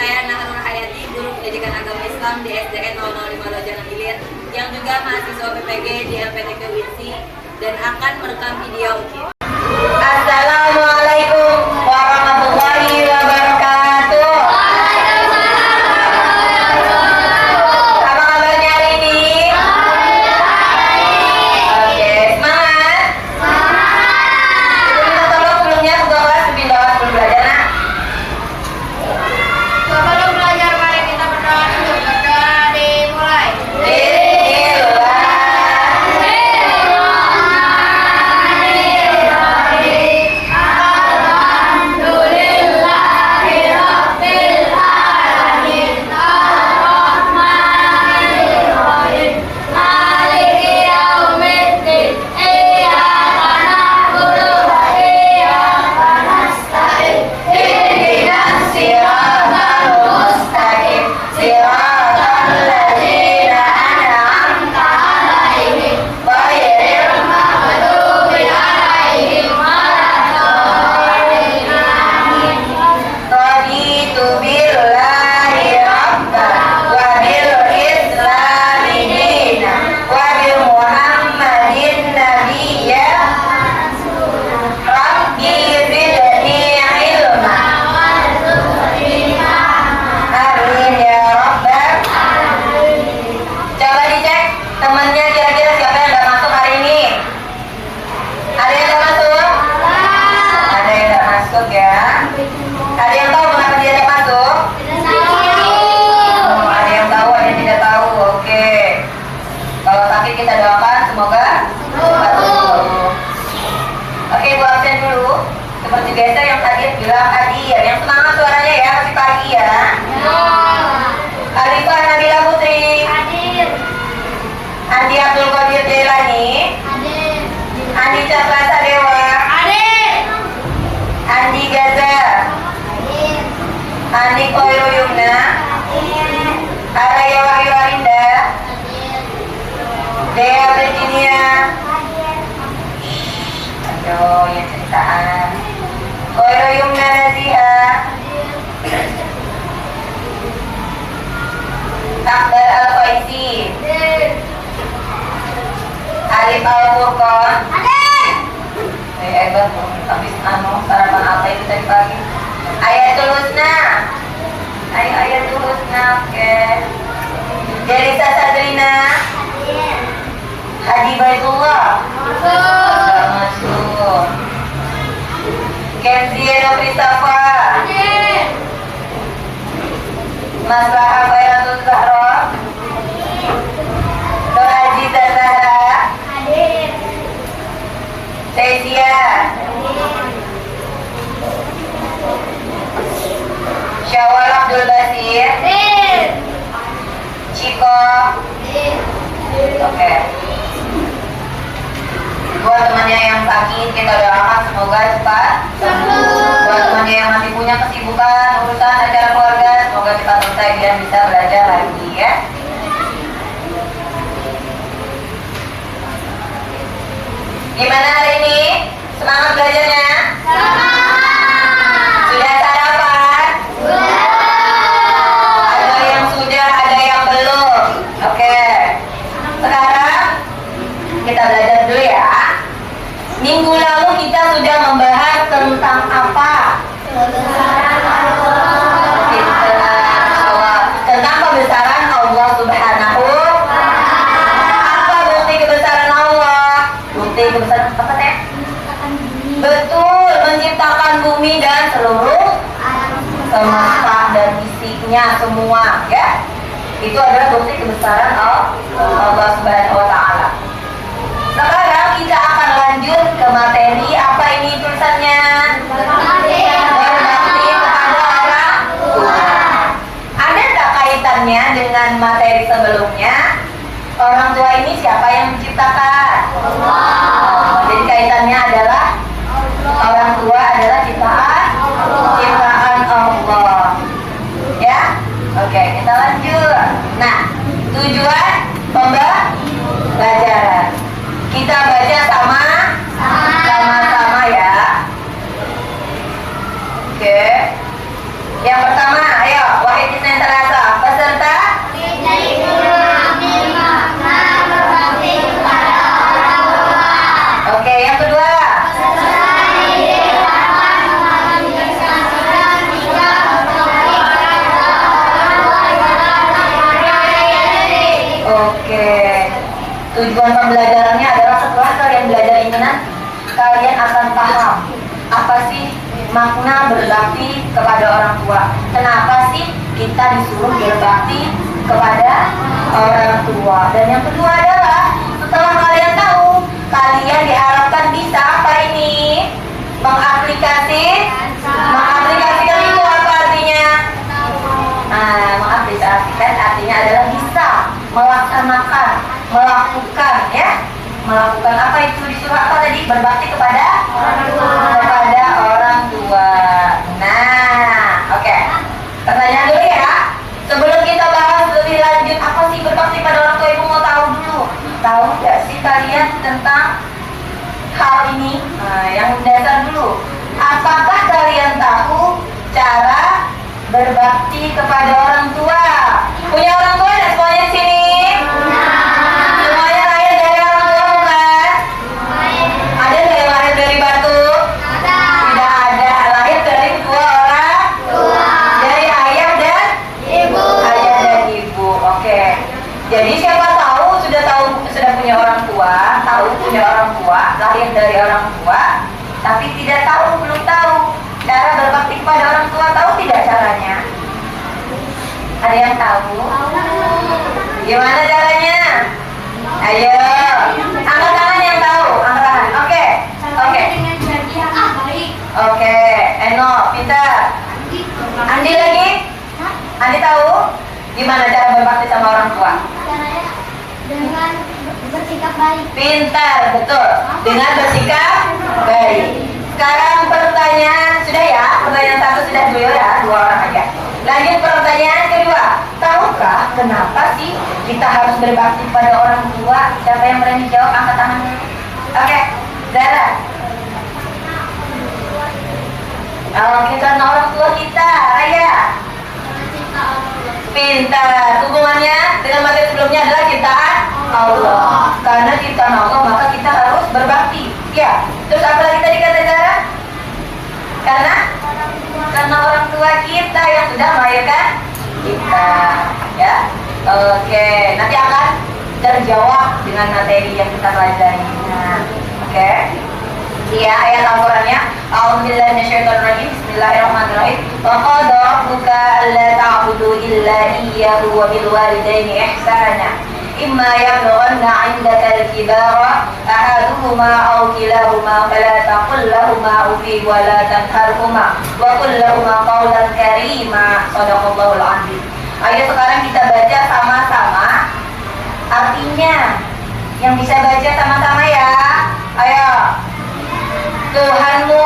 saya Nahrul Hayati, guru pendidikan agama Islam di SDN 005 Lojanan Ilir, yang juga mahasiswa PPG di LPTK UINSI dan akan merekam video. Assalamualaikum warahmatullahi wabarakatuh. Apa kabarnya hari ini? Oke, semangat. Kita minta tolong sebelumnya ketua kelas pimpin doa sebelum belajar, nak. Sebelum belajar, mari kita berdoa dulu. Berdoa dimulai. Temannya kira-kira siapa yang udah masuk hari ini? Ada yang udah masuk? Ada yang udah masuk ya. Ada yang tahu kenapa dia tidak masuk? Ada yang tahu, ada yang tidak tahu. Oke. Kalau sakit kita doakan semoga cepat sembuh. Oke, Bu absen dulu. Seperti biasa yang tadi bilang hadir. Yang semangat suaranya ya, masih pagi ya. Arifah Nabila Putri. Andi Abdul Qadir Jailani. Andi Cakrasa Dewa. Andi Gaza. Andi Koiro Yumna. Araya Wahyu Arinda. Dea Virginia. Aduh, yang ceritaan. Koiro Yumna Naziha. Akbar Al-Faisi. Arif Al-Furqan. Hebat, habis sarapan apa itu tadi pagi? Ayatul Husna. Ayatul Husna, oke. Jelisa Sadrina. Haji Baitullah. Masuk. Kenzia Nofrisafa. Maslaha Khairatul Zahra. Nur Aziza Zahra. Tezia. Syawal Abdul Basir. Ciko. Oke. Buat temannya yang sakit kita doakan semoga cepat sembuh. Buat temannya yang masih punya kesibukan urusan acara keluarga semoga cepat selesai biar bisa belajar lagi ya. Gimana hari ini? Semangat belajarnya? Sudah sarapan? Ada yang sudah, ada yang belum. Oke. Sekarang kita belajar dulu ya. Minggu lalu kita sudah membahas tentang apa? Tentang kebesaran Allah Subhanahu. Apa bukti kebesaran Allah? Bukti kebesaran apa teh? Betul, menciptakan bumi dan seluruh semesta dan isinya semua ya. Itu adalah bukti kebesaran Allah Subhanahu wa Ta'ala. Sekarang kita akan lanjut ke materi. Apa ini tulisannya? Berbakti kepada orang tua. Ada tak kaitannya dengan materi sebelumnya? Orang tua ini siapa yang menciptakan? Allah. Jadi kaitannya adalah orang tua adalah ciptaan Allah. Ya? Oke, kita lanjut. Nah, tujuan pembelajaran. Kita baca sama-sama ya. Oke. Yang pertama, ayo, wahai pembelajarannya adalah setelah kalian belajar ini nanti kalian akan paham apa sih makna berbakti kepada orang tua. Kenapa sih kita disuruh berbakti kepada orang tua? Dan yang kedua adalah setelah kalian tahu, kalian diharapkan bisa apa ini? Mengaplikasikan itu apa artinya? Nah, mengaplikasikan artinya adalah bisa melaksanakan, melakukan ya. Melakukan apa itu disuruh apa tadi? Berbakti kepada orang tua. Nah, oke. Pertanyaan dulu ya. Sebelum kita bahas lebih lanjut apa sih berbakti pada orang tua, ibu mau tahu dulu. Tahu nggak sih kalian tentang hal ini? Nah, yang dasar dulu. Apakah kalian tahu cara berbakti kepada orang tua? Punya orang tua dan semuanya di sini? Semuanya lahir dari orang tua bukan? Ada nggak yang lahir dari batu? Tidak ada. Lahir dari dua orang? Dari ayah dan ibu. Ayah dan ibu. Oke. Jadi siapa sudah punya orang tua, punya orang tua, lahir dari orang tua, tapi belum tahu cara berbakti kepada orang tua. Tahu tidak caranya? Ada yang tahu? Gimana caranya? Ayo, angkat tangan yang tahu, angkat tangan. Oke. Oke, Eno, pintar. Andi lagi? Andi tahu? Gimana cara berbakti sama orang tua? Dengan bersikap baik. Pintar, betul. Dengan bersikap baik. Sekarang pertanyaan sudah ya? Pertanyaan satu sudah dulu ya, dua orang aja. Lanjut pertanyaan kedua. Tahukah kenapa sih kita harus berbakti pada orang tua? Siapa yang berani jawab? Angkat tangan. Oke, Zara. Oke, karena orang tua kita. Raya. Pintar. Hubungannya dengan materi sebelumnya adalah ciptaan Allah. Karena ciptaan Allah maka kita harus berbakti. Ya. Terus apa lagi tadi kata Zara? Karena orang tua kita yang sudah melahirkan kita. Ya. Oke. Nanti akan terjawab dengan materi yang kita pelajari. Nah, oke. Iya, ayat Al-Qur'annya. A'udzubillahi minasyaitonirrajim. Bismillahirrahmanirrahim. Wa qada rabbuka alla ta'budu illa iyyahu wa bil walidayni ihsana. Imma yablughanna 'indaka al-kibara ahaduhuma aw kilahuma fala taqul lahumā uff wa la tanharhumā wa qul lahumā qawlan karīmā. Shadaqallahul 'azim. Ayo sekarang kita baca sama-sama artinya. Yang bisa baca sama-sama ya. Ayo. Tuhanmu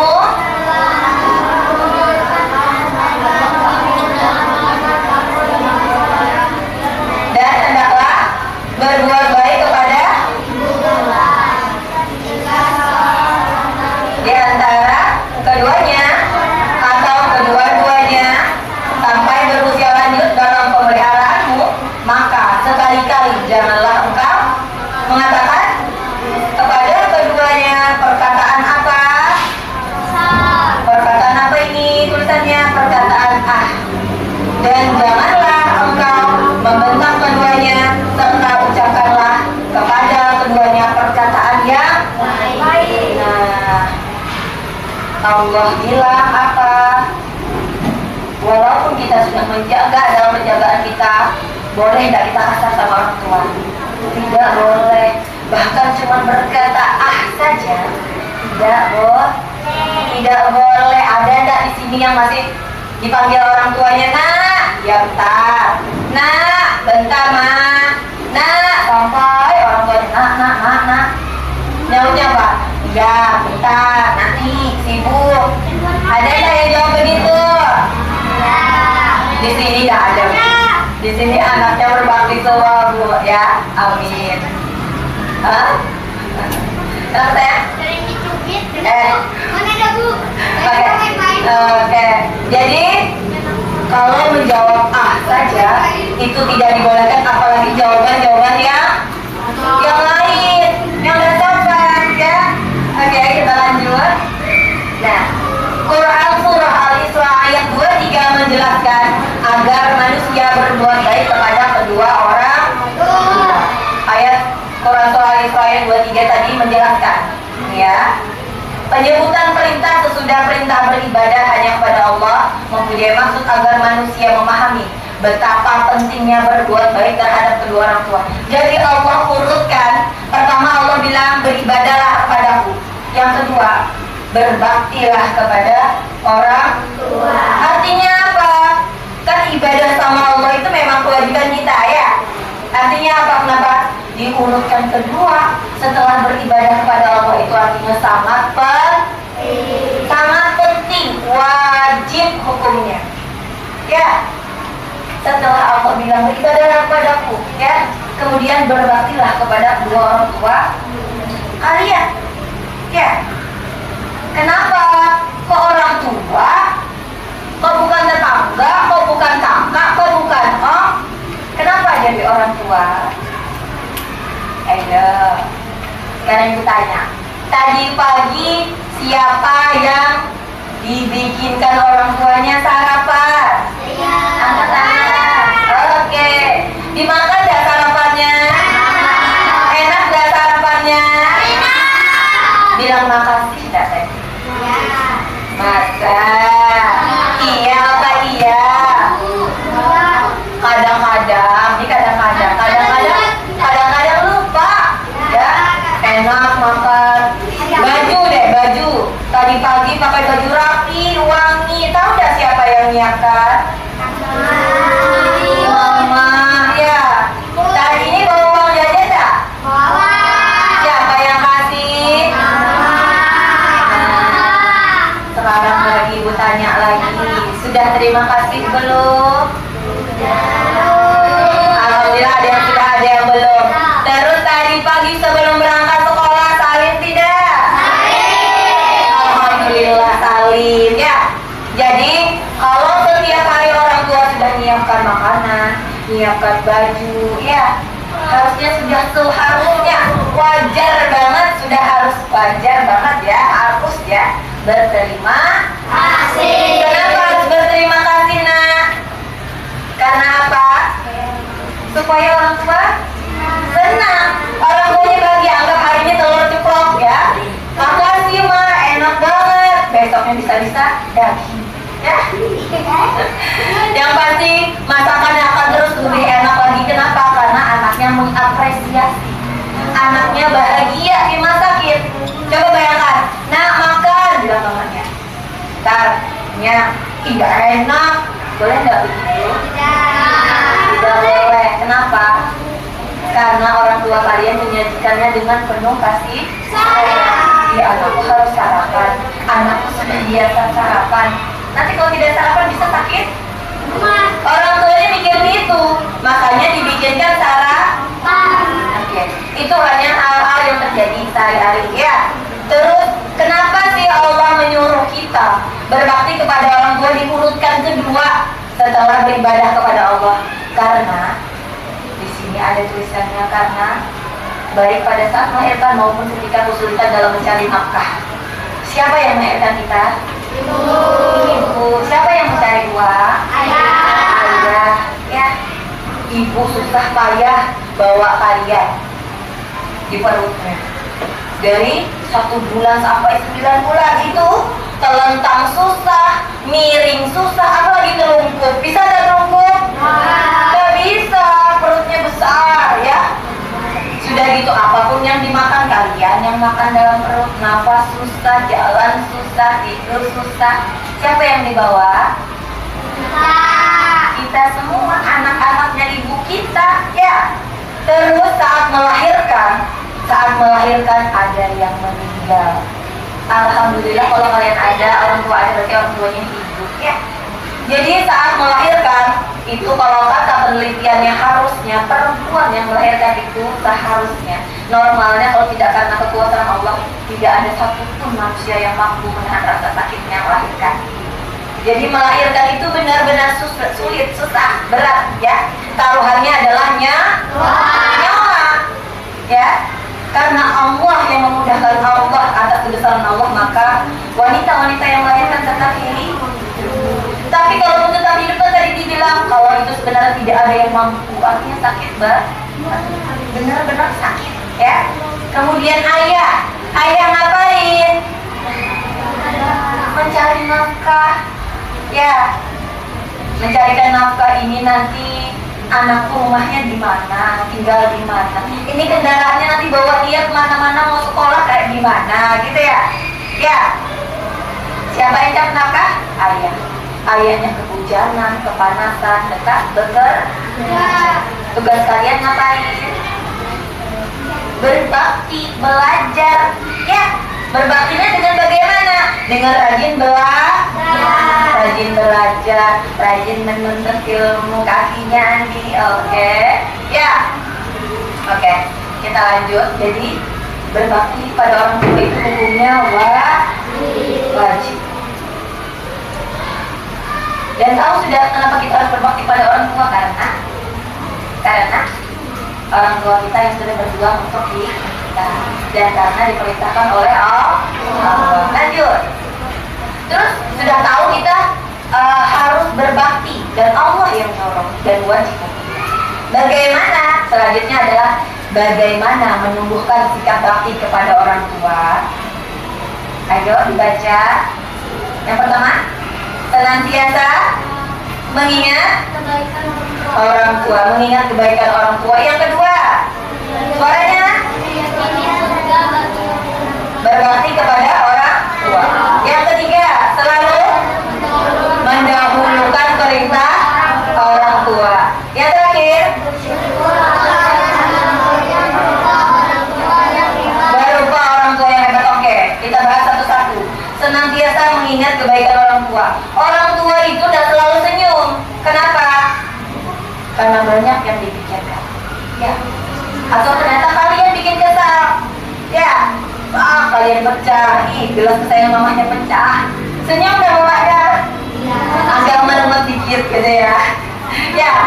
dan hendaklah berbuat baik kepada di antara keduanya atau kedua-duanya sampai berusia lanjut dalam pemeliharaanmu, maka sekali-kali janganlah engkau mengatakan kepada keduanya perkataan apa? Perkataan apa ini tulisannya? Perkataan dan janganlah engkau membentak keduanya serta ucapkanlah kepada keduanya perkataan yang baik. Nah, Allah bilang apa? Walaupun kita sudah menjaga dalam penjagaan kita, boleh tidak kita kasar sama orang tua? Tidak boleh. Bahkan cuma berkata saja tidak boleh. Ada enggak di sini yang masih dipanggil orang tuanya nak? Ya bentar. Nak, bentar mak. Nak, sampai orang tuanya nak. Nyautnya apa? Ya bentar, nanti sibuk. Ada enggak yang jawab begitu? Di sini tidak ada. Di sini anaknya berbakti semua bu ya. Amin. Hah? Kenapa saya? Sering dicubit. Mana ada bu? Oke. Jadi kalau menjawab saja itu tidak dibolehkan, apalagi jawaban yang lain yang tidak sopan ya. Oke, kita lanjut. Nah, Quran surah Al-Isra ayat 23 menjelaskan agar manusia berbuat baik kepada kedua orang tua. Ayat Quran surah Al-Isra ayat jelaskan ya. Penyebutan perintah sesudah perintah beribadah hanya kepada Allah mempunyai maksud agar manusia memahami betapa pentingnya berbuat baik terhadap kedua orang tua. Jadi Allah urutkan, pertama Allah bilang beribadahlah kepadaku. Yang kedua, berbaktilah kepada orang tua. Artinya apa? Kan ibadah sama Allah itu memang kewajiban kita ya. Artinya apa? Kenapa diurutkan kedua setelah beribadah kepada Allah? Itu artinya sangat penting, wajib hukumnya ya. Setelah Allah bilang beribadahlah kepadaku ya, kemudian berbaktilah kepada kedua orang tua kalian ya. Kenapa kok orang tua, kok bukan tetangga, kok bukan kakak, kok bukan om? Kenapa jadi orang tua? Ayo, sekarang ibu tanya, tadi pagi siapa yang dibikinkan orang tuanya sarapan? Angkat tangan. Oke. Dimakan gak sarapannya? Enak gak sarapannya? Bilang makasih gak tadi? Masa? Iya apa iya? Kadang-kadang lupa ya. Enak makan. Baju deh, baju. Tadi pagi pakai baju rapi, wangi. Tahu gak siapa yang nyiapkan? Mama ya. Tadi ini bawa uang jajan gak? Siapa yang kasih? Sekarang lagi ibu tanya lagi, sudah terima kasih belum? Alhamdulillah ada yang sudah, ada yang belum. Terus tadi pagi sebelum berangkat sekolah salin tidak? Alhamdulillah salin ya. Jadi kalau setiap hari orang tua sudah menyiapkan makanan, menyiapkan baju ya, harusnya sudah seharusnya wajar banget, sudah harus wajar banget ya, harus ya berterima kasih. Kenapa harus berterima kasih nak? Karena apa? Supaya orang tua senang. Orang tuanya bagi, anggap hari ini telur ceplok ya. Makasih ma, enak banget. Besoknya bisa-bisa daging ya. Yang pasti masakannya akan terus lebih enak lagi. Kenapa? Karena anaknya mengapresiasi, anaknya bahagia dimasakin. Coba bayangkan, nak makan, bilang mamanya. Ntarnya tidak enak, boleh nggak begitu? Tidak boleh. Kenapa? Karena orang tua kalian menyajikannya dengan penuh kasih sayang. Ya, anakku harus sarapan, anakku sudah biasa sarapan. Nanti kalau tidak sarapan bisa sakit. Orang tuanya mikir itu, makanya dibikinkan sarapan. Oke, itu hanya hal-hal yang terjadi sehari-hari ya. Terus kenapa sih Allah menyuruh kita berbakti kepada orang tua diurutkan kedua setelah beribadah kepada Allah? Karena di sini ada tulisannya, karena baik pada saat melahirkan maupun ketika kesulitan dalam mencari nafkah. Siapa yang melahirkan kita? Ibu. Siapa yang mencari uang? Ayah. Ya. Ibu susah payah bawa kalian di perutnya. Dari 1 bulan sampai 9 bulan itu telentang susah, miring susah, apalagi telungkup. Bisa gak telungkup? Gak bisa, perutnya besar ya. Sudah gitu apapun yang dimakan kalian yang makan dalam perut, nafas susah, jalan susah, tidur susah. Siapa yang dibawa? Kita semua, anak-anaknya ibu kita ya. Terus saat melahirkan ada yang meninggal. Alhamdulillah kalau kalian ada orang tua, ada berarti orang tuanya hidup ya. Jadi saat melahirkan itu kalau kata penelitiannya harusnya perempuan yang melahirkan itu seharusnya normalnya kalau tidak karena kekuasaan Allah tidak ada satupun manusia yang mampu menahan rasa sakitnya melahirkan. Jadi melahirkan itu benar-benar sulit, susah, berat ya. Taruhannya adalah nyawa ya. Karena Allah yang memudahkan, Allah atas kebesaran Allah, maka wanita-wanita yang melahirkan tetap hidup. Tapi kalau tetap hidup kan tadi dibilang kalau itu sebenarnya tidak ada yang mampu, artinya sakit banget, benar-benar sakit ya. Kemudian ayah. Ayah ngapain? Mencari nafkah. Ya, mencarikan nafkah ini nanti anak rumahnya di mana, tinggal di mana. Ini kendaraannya nanti bawa dia kemana-mana, mau sekolah kayak gimana, gitu ya. Ya, siapa yang cari nafkah? Ayah. Ayahnya kehujanan, kepanasan, dekat bekerja. Tugas kalian ngapain? Berbakti, belajar. Ya, berbaktinya dengan bagaimana? Dengan rajin belajar, rajin belajar, rajin menuntut ilmu, kakinya nih, oke? Ya, oke. Kita lanjut. Jadi berbakti pada orang tua itu hukumnya wajib. Dan tahu sudah kenapa kita harus berbakti pada orang tua? Karena orang tua kita yang sudah berjuang untuk kita, dan karena diperintahkan oleh Allah. Lanjut. Terus sudah tahu kita harus berbakti dan Allah yang menolong dan wajib. Bagaimana? Selanjutnya adalah bagaimana menumbuhkan sikap bakti kepada orang tua. Ayo dibaca. Yang pertama, senantiasa mengingat Kebaikan orang tua, mengingat kebaikan orang tua. Yang kedua, suaranya berbakti kepada orang tua. Yang ketiga, selalu mendahulukan perintah orang tua. Yang terakhir, berupa orang tua yang hebat. Oke, kita bahas satu-satu. Senantiasa mengingat kebaikan orang tua. Orang tua itu tidak selalu senyum. Kenapa? Karena banyak yang dipikirkan. Ya. Atau ternyata kalian bikin kesal. Ya. Kalian pecah. Ih, gelas kesayangan mamanya pecah. Senyum dah mamanya. Agak meremet dikit gitu ya. Ya.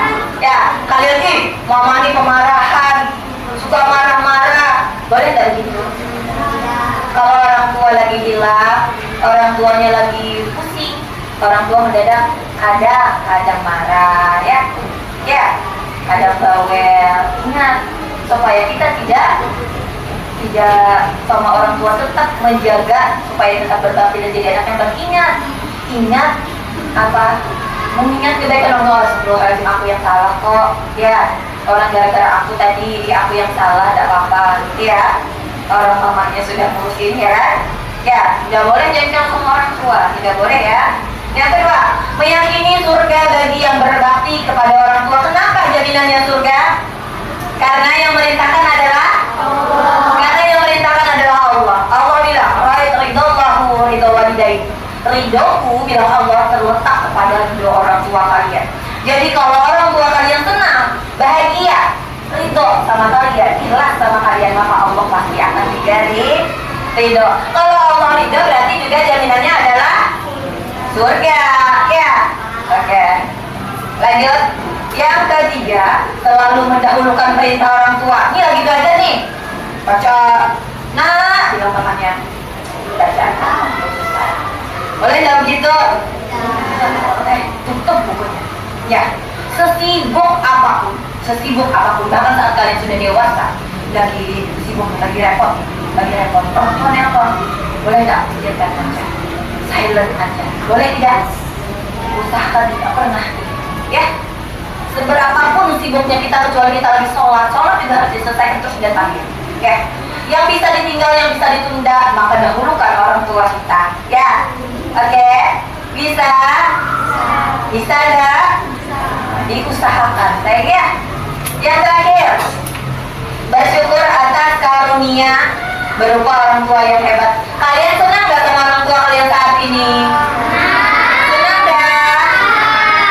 Kalian mama ini pemarahan, suka marah-marah. Boleh nggak gitu? Kalau orang tua lagi hilang, orang tuanya lagi pusing, orang tua mendadak kadang marah, ya, kadang bawel. Ingat, supaya kita tidak sama orang tua, tetap menjaga supaya tetap berbakti dan jadi anak yang beringat. Ingat apa? Mengingat kebaikan orang tua. Astagfirullahaladzim, aku yang salah kok. Ya, orang gara-gara aku tadi, aku yang salah, tidak apa-apa. Ya, orang mamanya sudah ngurusin ya. Ya, tidak boleh janjian sama orang tua, tidak boleh ya. Yang kedua, meyakini surga bagi yang berbakti kepada orang tua. Kenapa jaminannya surga? Karena yang merintahkan adalah Allah. Karena yang merintahkan adalah Allah. Allah bilang, ridallahu ridho walidain. Ridhoku bilang Allah terletak kepada ridho orang tua kalian. Jadi kalau orang tua kalian senang, bahagia, ridho sama kalian, ikhlas sama kalian, maka Allah pasti akan diberi ridho. Kalau Allah ridho berarti juga jaminannya adalah surga, ya. Oke. Lanjut. Yang ketiga, selalu mendahulukan perintah orang tua. Ini lagi belajar nih. Baca. Nah, bilang mamanya. Baca. Boleh nggak begitu? Tutup bukunya. Ya. Sesibuk apapun, bahkan saat kalian sudah dewasa, lagi sibuk, lagi repot, orang tua nelpon, boleh nggak biarkan aja, silent aja, boleh tidak? Usahakan tidak pernah, ya. Seberapapun sibuknya kita, kecuali kita lagi sholat juga harus diselesaikan terus dan terakhir, ya. Yang bisa ditinggal, yang bisa ditunda, maka dahulukan orang tua kita, ya. Oke, bisa nggak? Diusahakan, baik ya. Yang terakhir, bersyukur atas karunia berupa orang tua yang hebat. Kalian senang gak sama orang tua kalian saat ini? Senang gak?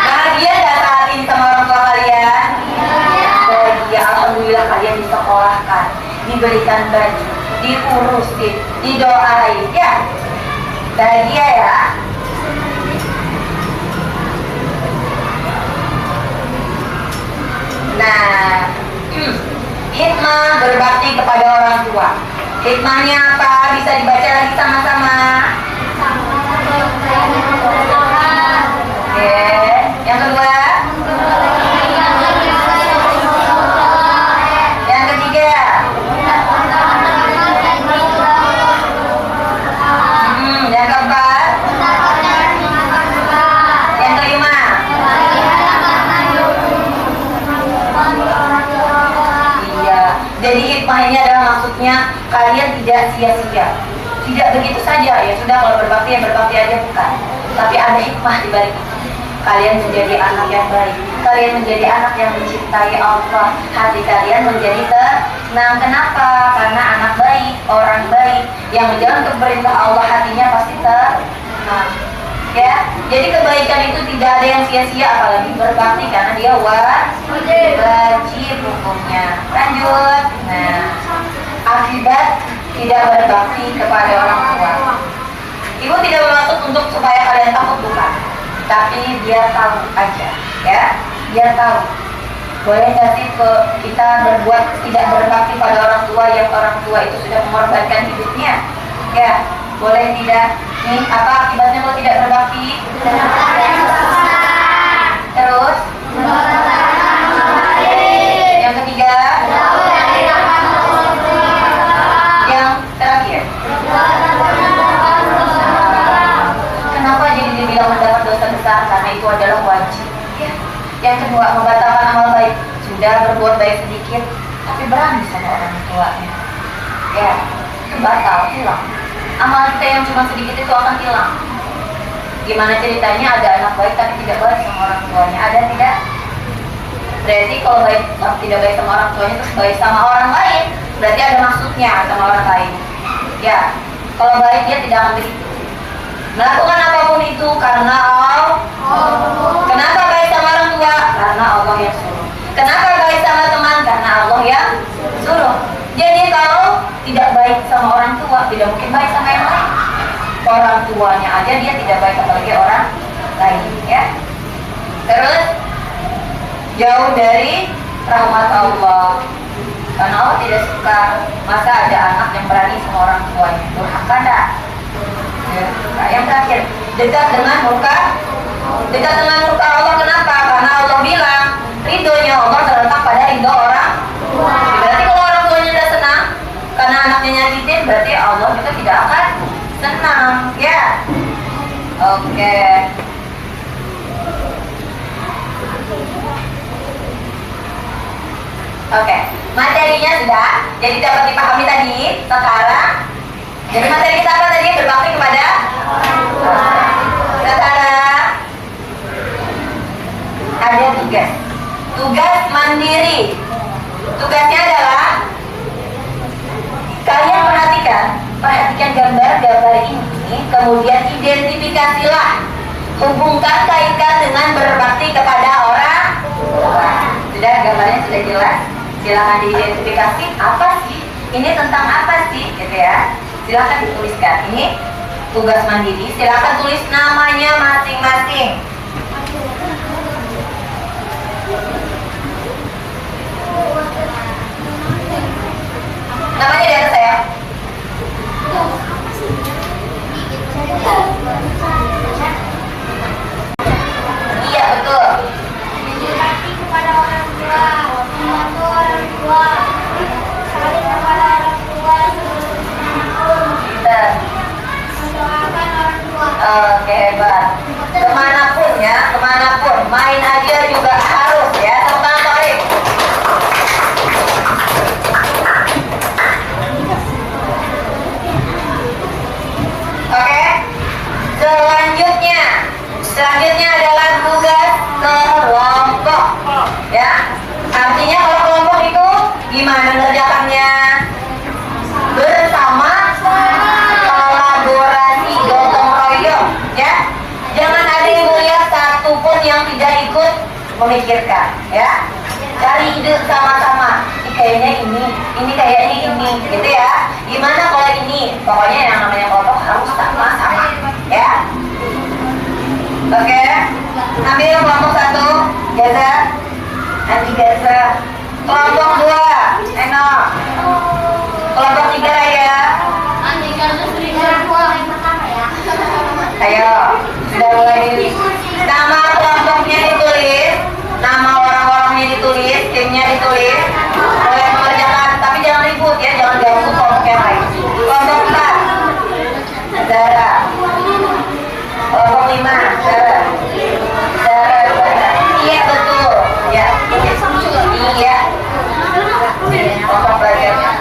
Bahagia gak saat ini sama orang tua kalian? Bahagia, alhamdulillah kalian disekolahkan, diberikan baju, diurusin, didoain, ya. Bahagia ya. Nah, hikmah berbakti kepada orang tua. Hikmahnya apa? Bisa dibaca lagi sama-sama. Oke. Yang kedua. Yang ketiga. maksudnya kalian tidak sia-sia. Tidak begitu saja, ya sudah kalau berbakti ya berbakti aja, bukan. Tapi ada hikmah di balik itu. Kalian menjadi anak yang baik. Kalian menjadi anak yang mencintai Allah. Hati kalian menjadi tenang. Kenapa? Karena anak baik, orang baik yang menjalankan perintah Allah, hatinya pasti tenang. Ya, jadi kebaikan itu tidak ada yang sia-sia, apalagi berbakti karena dia wajib hukumnya. Lanjut. Nah, akibat tidak berbakti kepada orang tua. Ibu tidak bermaksud untuk supaya kalian takut, bukan. Tapi biar tahu aja, ya, biar tahu. Boleh nggak sih kita berbuat tidak berbakti pada orang tua yang orang tua itu sudah mengorbankan hidupnya? Ya, boleh tidak? Nih, apa akibatnya kalau tidak berbakti? Terus? Yang ketiga? Yang terakhir? Kenapa jadi dibilang mendapat dosa besar? Karena itu adalah wajib. Yang kedua, membatalkan amal baik. Sudah berbuat baik sedikit, tapi berani sama orang tuanya. Ya, itu batal, hilang. Amal kita yang cuma sedikit itu akan hilang. Gimana ceritanya ada anak baik tapi tidak baik sama orang tuanya? Ada tidak? Berarti kalau baik tidak baik sama orang tuanya terus baik sama orang lain, berarti ada maksudnya sama orang lain. Ya, kalau baik dia tidak akan begitu. Melakukan apapun itu karena Allah. Kenapa baik sama orang tua? Karena Allah yang suruh. Kenapa baik sama teman? Karena Allah yang suruh. Jadi kalau tidak baik sama orang tua, tidak mungkin baik sama yang lain. Orang tuanya aja dia tidak baik, apalagi orang lain, ya. Terus jauh dari rahmat Allah. Karena Allah tidak suka. Masa ada anak yang berani sama orang tuanya? Durhaka enggak? Ya. Nah, yang terakhir, dekat dengan murka Allah. Kenapa? Karena Allah bilang ridhonya Allah terletak pada ridho orang tua. Berarti kalau orang tuanya tidak senang karena anaknya nyakitin, berarti Allah juga tidak akan senang, ya. Oke. Oke, materinya sudah, jadi dapat dipahami tadi. Sekarang, jadi materi kita apa tadi? Berbakti kepada sekarang ada tugas mandiri. Tugasnya adalah kalian perhatikan gambar-gambar ini, kemudian identifikasilah, hubungkan, kaitkan dengan berbakti kepada orang tua. Sudah, gambarnya sudah jelas. Silakan diidentifikasi apa sih? Ini tentang apa sih? Gitu ya. Silakan dituliskan. Ini tugas mandiri. Silakan tulis namanya masing-masing. Namanya di atas saya. Iya, betul. Berbakti kepada orang tua, membantu orang tua, saling kepada orang tua, Kita. mendoakan orang tua. Oke, hebat. Kemanapun ya, kemanapun. Main aja juga harus ya. Tepuk tangan Torik. Oke. Selanjutnya adalah tugas kelompok. Ya. Artinya kalau kelompok itu gimana mengerjakannya? Bersama, kolaborasi, gotong royong, ya. Jangan ada yang melihat satupun yang tidak ikut memikirkan, ya. Cari ide sama-sama. Ini kayaknya ini kayaknya ini, gitu ya. Gimana kalau ini? Pokoknya yang namanya kelompok harus sama-sama, ya. Oke. Ambil kelompok 1, Gaza. Nanti Gaza. Kelompok 2, Eno. Kelompok 3 ya. Ayo, sudah mulai ditulis. Nama kelompoknya ditulis, nama orang-orangnya ditulis, timnya ditulis. Boleh mengerjakan, tapi jangan ribut ya, jangan ganggu kelompok yang lain. Kelompok 4, Zara. Kelompok 5, Zara. Iya betul, ya. Iya. Kelompok belajarnya.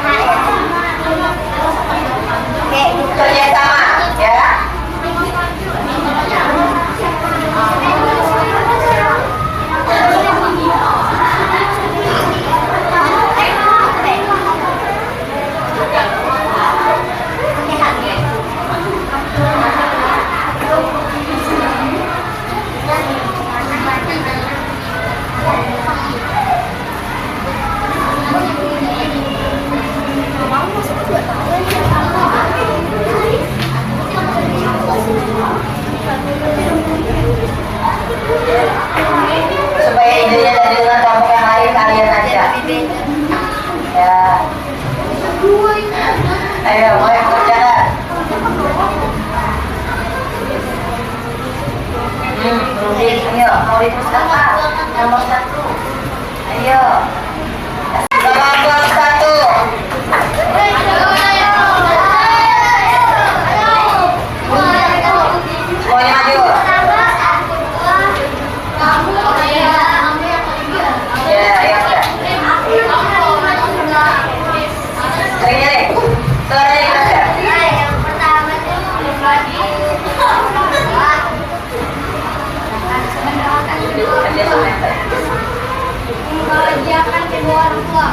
Membahagiakan kedua orang tua.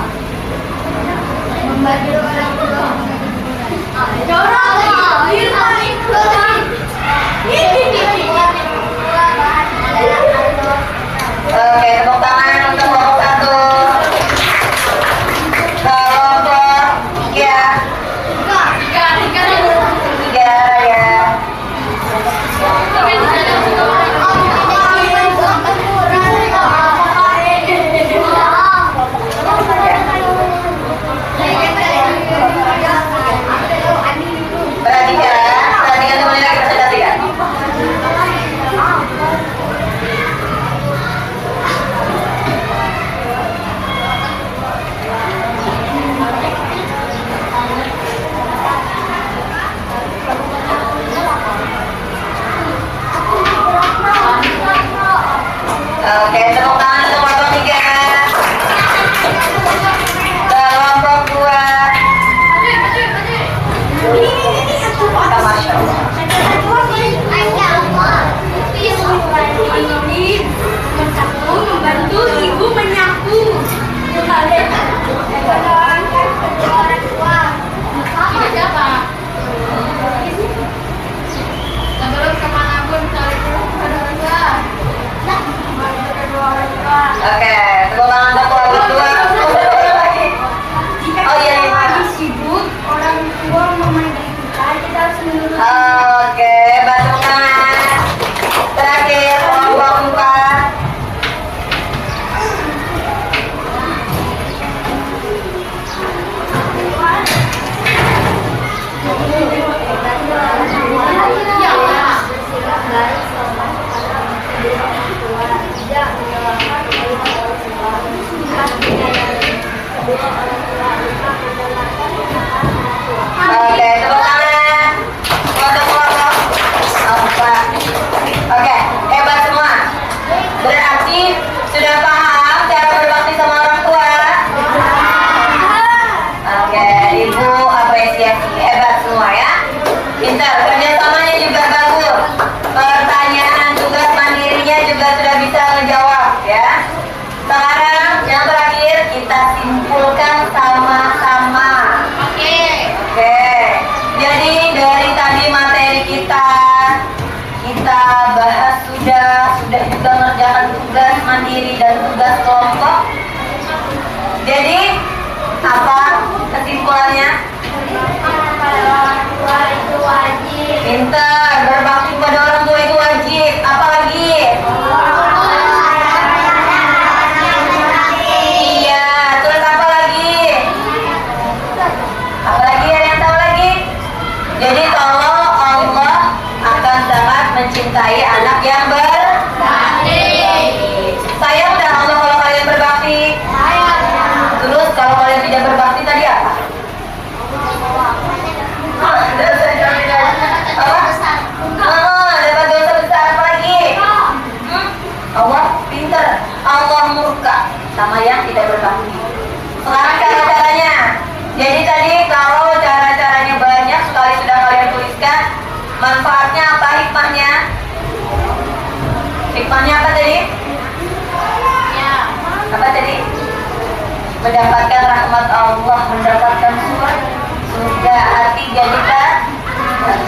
Membagi orang tua. Oke, tepuk tangan untuk kelompok 1. Kelompok 3. 3 ya. Perhatikan semuanya lagi perhatikan. Oke, tepuk tangan untuk kelompok 3. Kelompok 2. Masya Allah. Membantu ibu menyapu. Siapa? Sebelum kemanapun Oke, tepuk tangan untuk kelompok 2. Oh iya, iya. lagi sibuk, orang tua memanggil kita harus menurut. Oke, tepuk tangan. Terakhir kelompok 4. Oke, tepuk tangan. Kelompok 4. Oke, hebat semua. Berarti sudah paham cara berbakti sama orang tua? Oke, ibu apresiasi. Hebat semua ya. Pintar, kerjasamanya juga bagus. Pertanyaan tugas mandirinya juga sudah bisa menjawab ya. Sekarang yang terakhir kita simpulkan sama-sama. Oke. Jadi dari tadi materi kita bahas sudah juga mengerjakan tugas mandiri dan tugas kelompok. Jadi apa kesimpulannya? Pintar, berbakti pada orang tua itu wajib. Apa lagi? Iya, terus apa lagi? Apa lagi, ada yang tahu lagi? Jadi kalau Allah akan sangat mencintai anak yang berbakti. Sayang dan Allah kalau kalian berbakti. Terus kalau kalian tidak berbakti tadi apa? Dapat dosa besar apa lagi? Allah pintar. Allah murka sama yang tidak berbakti. Sekarang cara-caranya. Jadi tadi kalau cara-caranya banyak sekali sudah kalian tuliskan. Manfaatnya apa? Hikmahnya? Hikmahnya apa tadi? Apa tadi? Mendapatkan rahmat Allah, mendapatkan surga, hati jadi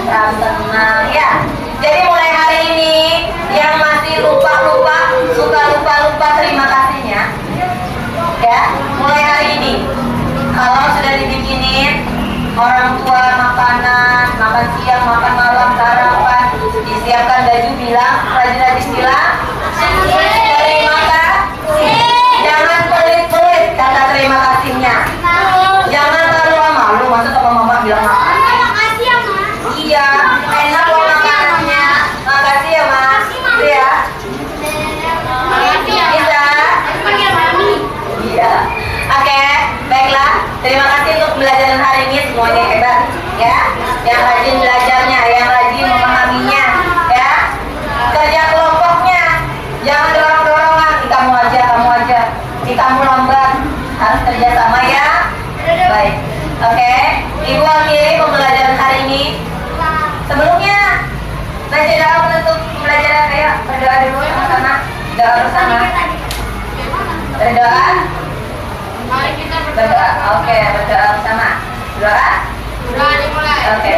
tenang ya. Jadi mulai hari ini yang masih suka lupa terima kasihnya ya. Mulai hari ini kalau sudah dibikinin orang tua makanan, makan siang, makan malam, sarapan, disiapkan baju, bilang rajin-rajin bilang terima kasih. Jangan pelit-pelit kata terima kasihnya. Jangan terlalu malu, masa sama mama bilang makasih. Makasih ya, Ma. Iya, enak loh makanannya. Makasih ya, Mas. Gitu ya. Bisa? Iya. Oke, baiklah. Terima kasih untuk pembelajaran hari ini, semuanya hebat ya. Yang rajin belajarnya, yang rajin memahaminya ya. Kerja kelompoknya jangan dorong-dorongan, kamu aja. Kamu lambat, harus kerja sama ya. Baik. Oke, Ibu akhiri pembelajaran hari ini. Sebelumnya baca doa penutup pembelajaran, ayo berdoa dulu sama-sama. Doa bersama. Berdoa. Oke, berdoa bersama. Berdoa. Doa dimulai. Oke,